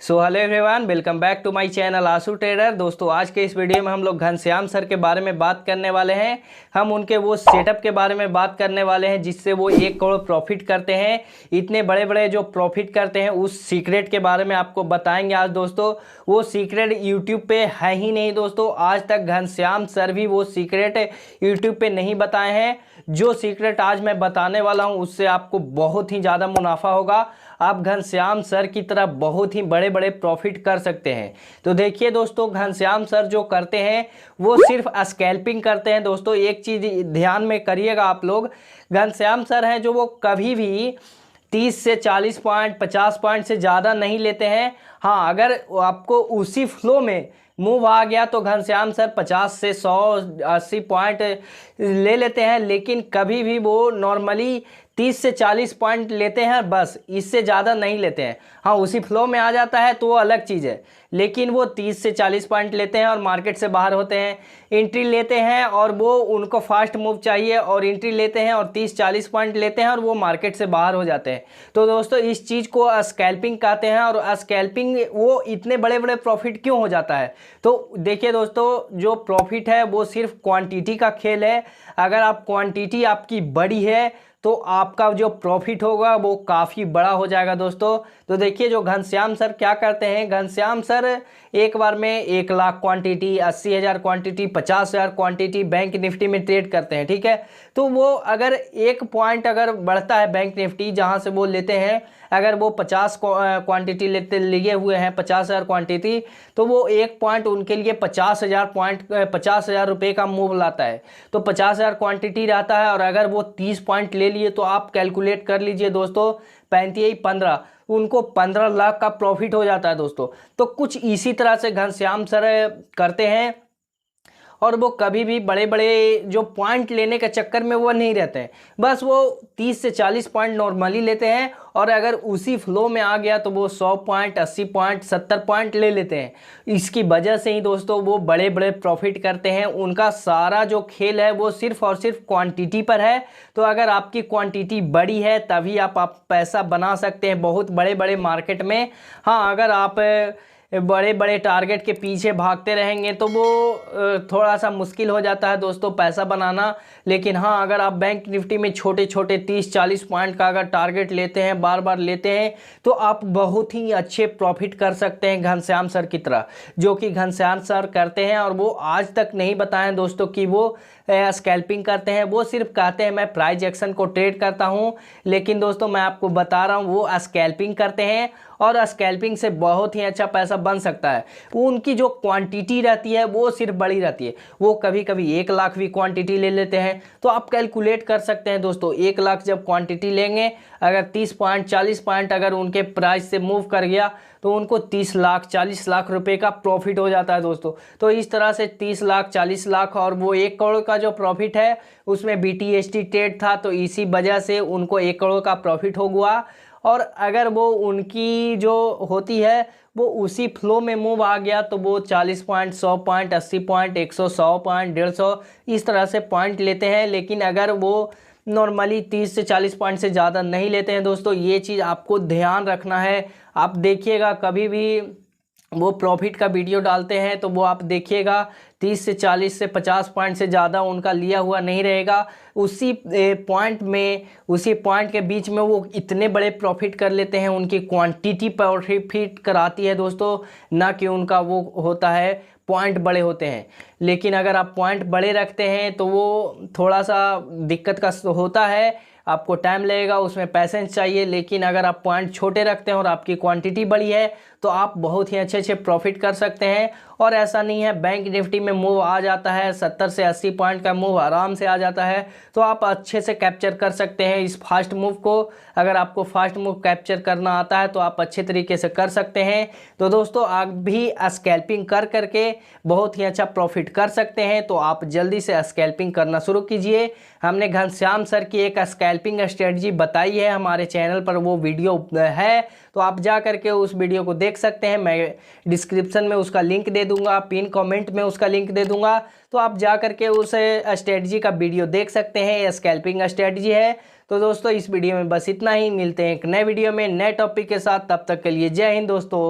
So hello everyone, welcome back to my channel Ashu trader. दोस्तों, आज के इस वीडियो में हम लोग घनश्याम सर के बारे में बात करने वाले हैं। हम उनके वो सेटअप के बारे में बात करने वाले हैं जिससे वो 1 करोड़ प्रॉफिट करते हैं। इतने बड़े बड़े जो प्रॉफिट करते हैं उस सीक्रेट के बारे में आपको बताएंगे आज दोस्तों। वो सीक्रेट यूट्यूब पे है ही नहीं दोस्तों, आज तक घनश्याम सर भी वो सीक्रेट यूट्यूब पे नहीं बताए हैं। जो सीक्रेट आज मैं बताने वाला हूँ उससे आपको बहुत ही ज़्यादा मुनाफा होगा। आप घनश्याम सर की तरह बहुत ही बड़े बड़े प्रॉफिट कर सकते हैं। तो देखिए दोस्तों, घनश्याम सर जो करते हैं वो सिर्फ स्कैल्पिंग करते हैं। दोस्तों, एक चीज़ ध्यान में करिएगा आप लोग, घनश्याम सर हैं जो वो कभी भी 30 से 40 पॉइंट 50 पॉइंट से ज़्यादा नहीं लेते हैं। हाँ, अगर आपको उसी फ्लो में मूव आ गया तो घनश्याम सर 50 से 100 80 पॉइंट ले लेते हैं, लेकिन कभी भी वो नॉर्मली 30 से 40 पॉइंट लेते हैं, बस इससे ज़्यादा नहीं लेते हैं। हाँ, उसी फ्लो में आ जाता है तो वो अलग चीज़ है, लेकिन वो 30 से 40 पॉइंट लेते हैं और मार्केट से बाहर होते हैं। एंट्री लेते हैं और वो उनको फास्ट मूव चाहिए और एंट्री लेते हैं और 30-40 पॉइंट लेते हैं और वो मार्केट से बाहर हो जाते हैं। तो दोस्तों, इस चीज़ को स्कैल्पिंग कहते हैं। और स्कैल्पिंग वो इतने बड़े बड़े प्रॉफिट क्यों हो जाता है? तो देखिए दोस्तों, जो प्रॉफिट है वो सिर्फ क्वांटिटी का खेल है। अगर आप क्वांटिटी आपकी बड़ी है तो आपका जो प्रॉफिट होगा वो काफ़ी बड़ा हो जाएगा दोस्तों। तो देखिए, जो घनश्याम सर क्या करते हैं, घनश्याम सर एक बार में 1 lakh quantity, 80,000 quantity, 50,000 quantity bank Nifty में ट्रेड करते हैं। ठीक है, तो वो अगर 1 पॉइंट अगर बढ़ता है बैंक निफ्टी जहां से वो लेते हैं, अगर वो 50 क्वांटिटी लिए हुए हैं, 50,000 क्वांटिटी, तो वो 1 पॉइंट उनके लिए 50,000 रुपये का मूव लाता है। तो 50,000 क्वांटिटी रहता है और अगर वो 30 पॉइंट ले लिए तो आप कैलकुलेट कर लीजिए दोस्तों, 35-15, उनको 15 लाख का प्रॉफिट हो जाता है दोस्तों। तो कुछ इसी तरह से घनश्याम सर करते हैं और वो कभी भी बड़े बड़े जो पॉइंट लेने के चक्कर में वो नहीं रहते हैं। बस वो 30 से 40 पॉइंट नॉर्मली लेते हैं और अगर उसी फ्लो में आ गया तो वो 100 पॉइंट, 80 पॉइंट, 70 पॉइंट ले लेते हैं। इसकी वजह से ही दोस्तों वो बड़े बड़े प्रॉफिट करते हैं। उनका सारा जो खेल है वो सिर्फ और सिर्फ क्वांटिटी पर है। तो अगर आपकी क्वांटिटी बड़ी है तभी आप पैसा बना सकते हैं बहुत बड़े बड़े मार्केट में। हाँ, अगर आप बड़े बड़े टारगेट के पीछे भागते रहेंगे तो वो थोड़ा सा मुश्किल हो जाता है दोस्तों पैसा बनाना। लेकिन हाँ, अगर आप बैंक निफ्टी में छोटे छोटे 30-40 पॉइंट का अगर टारगेट लेते हैं, बार बार लेते हैं, तो आप बहुत ही अच्छे प्रॉफिट कर सकते हैं घनश्याम सर की तरह, जो कि घनश्याम सर करते हैं। और वो आज तक नहीं बताएं दोस्तों कि वो स्कैल्पिंग करते हैं। वो सिर्फ कहते हैं मैं प्राइस एक्शन को ट्रेड करता हूं, लेकिन दोस्तों मैं आपको बता रहा हूं वो स्कैल्पिंग करते हैं और स्कैल्पिंग से बहुत ही अच्छा पैसा बन सकता है। उनकी जो क्वांटिटी रहती है वो सिर्फ बड़ी रहती है। वो कभी कभी 1 लाख भी क्वांटिटी ले लेते हैं। तो आप कैलकुलेट कर सकते हैं दोस्तों, 1 लाख जब क्वांटिटी लेंगे, अगर 30 पॉइंट 40 पॉइंट अगर उनके प्राइस से मूव कर गया तो उनको 30 लाख 40 लाख रुपए का प्रॉफिट हो जाता है दोस्तों। तो इस तरह से 30 लाख 40 लाख और वो 1 करोड़ का जो प्रॉफिट है उसमें BTST ट्रेड था, तो इसी वजह से उनको 1 करोड़ का प्रॉफिट हो गया। और अगर वो उनकी जो होती है वो उसी फ्लो में मूव आ गया तो वो 40 पॉइंट, 100 पॉइंट, 80 पॉइंट, 100 पॉइंट, 150 इस तरह से पॉइंट लेते हैं। लेकिन अगर वो नॉर्मली 30 से 40 पॉइंट से ज़्यादा नहीं लेते हैं दोस्तों, ये चीज़ आपको ध्यान रखना है। आप देखिएगा, कभी भी वो प्रॉफिट का वीडियो डालते हैं तो वो आप देखिएगा 30 से 40 से 50 पॉइंट से ज़्यादा उनका लिया हुआ नहीं रहेगा। उसी पॉइंट में, उसी पॉइंट के बीच में वो इतने बड़े प्रॉफिट कर लेते हैं। उनकी क्वांटिटी प्रॉफिट कराती है दोस्तों, ना कि उनका वो होता है पॉइंट बड़े होते हैं। लेकिन अगर आप पॉइंट बड़े रखते हैं तो वो थोड़ा सा दिक्कत का होता है, आपको टाइम लगेगा, उसमें पैसेंस चाहिए। लेकिन अगर आप पॉइंट छोटे रखते हैं और आपकी क्वांटिटी बड़ी है तो आप बहुत ही अच्छे अच्छे प्रॉफिट कर सकते हैं। और ऐसा नहीं है, बैंक निफ्टी में मूव आ जाता है 70 से 80 पॉइंट का मूव आराम से आ जाता है, तो आप अच्छे से कैप्चर कर सकते हैं इस फास्ट मूव को। अगर आपको फास्ट मूव कैप्चर करना आता है तो आप अच्छे तरीके से कर सकते हैं। तो दोस्तों, आप भी स्कैल्पिंग कर करके बहुत ही अच्छा प्रॉफिट कर सकते हैं। तो आप जल्दी से स्कैल्पिंग करना शुरू कीजिए। हमने घनश्याम सर की एक स्कैल्पिंग स्ट्रेटजी बताई है, हमारे चैनल पर वो वीडियो है, तो आप जा करके उस वीडियो को देख सकते हैं। मैं डिस्क्रिप्शन में उसका लिंक दे दूंगा, पिन कमेंट में उसका लिंक दे दूंगा, तो आप जा करके उस स्ट्रेटजी का वीडियो देख सकते हैं। ये स्कैल्पिंग स्ट्रेटजी है। तो दोस्तों, इस वीडियो में बस इतना ही। मिलते हैं एक नए वीडियो में नए टॉपिक के साथ, तब तक के लिए जय हिंद दोस्तों।